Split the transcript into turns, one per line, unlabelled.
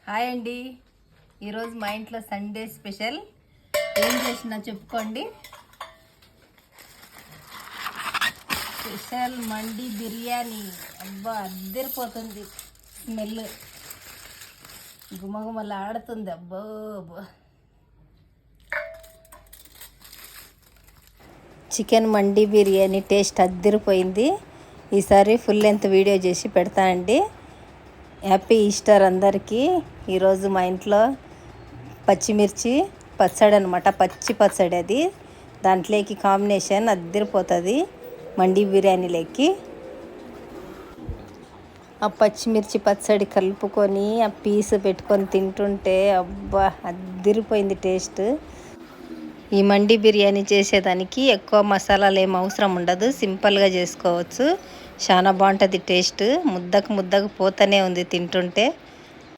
Hi అండి. ఈరోజు మా ఇంట్లో సండే స్పెషల్ ఏం చేసినా చెప్పుకోండి. స్పెషల్ మండి బిర్యానీ. అబ్బా అద్దరిపోతుంది, స్మెల్ గుమగుమలా ఆడుతుంది. అబ్బో చికెన్ మండి బిర్యానీ టేస్ట్ అద్దరిపోయింది. ఈసారి ఫుల్ లెంత్ వీడియో చేసి పెడతా అండి. హ్యాపీ ఈస్టర్ అందరికీ. ఈరోజు మా ఇంట్లో పచ్చిమిర్చి పచ్చడి అనమాట, పచ్చి పచ్చడి. అది దాంట్లోకి కాంబినేషన్ అద్దరిపోతుంది మండి బిర్యానీలోకి. ఆ పచ్చిమిర్చి పచ్చడి కలుపుకొని ఆ పీసు పెట్టుకొని తింటుంటే అబ్బా అద్దరిపోయింది టేస్ట్. ఈ మండి బిర్యానీ చేసేదానికి ఎక్కువ మసాలాలు ఏం అవసరం ఉండదు, సింపుల్గా చేసుకోవచ్చు. చాలా బాగుంటుంది టేస్ట్. ముద్దకు ముద్దకు పోతూనే ఉంది తింటుంటే.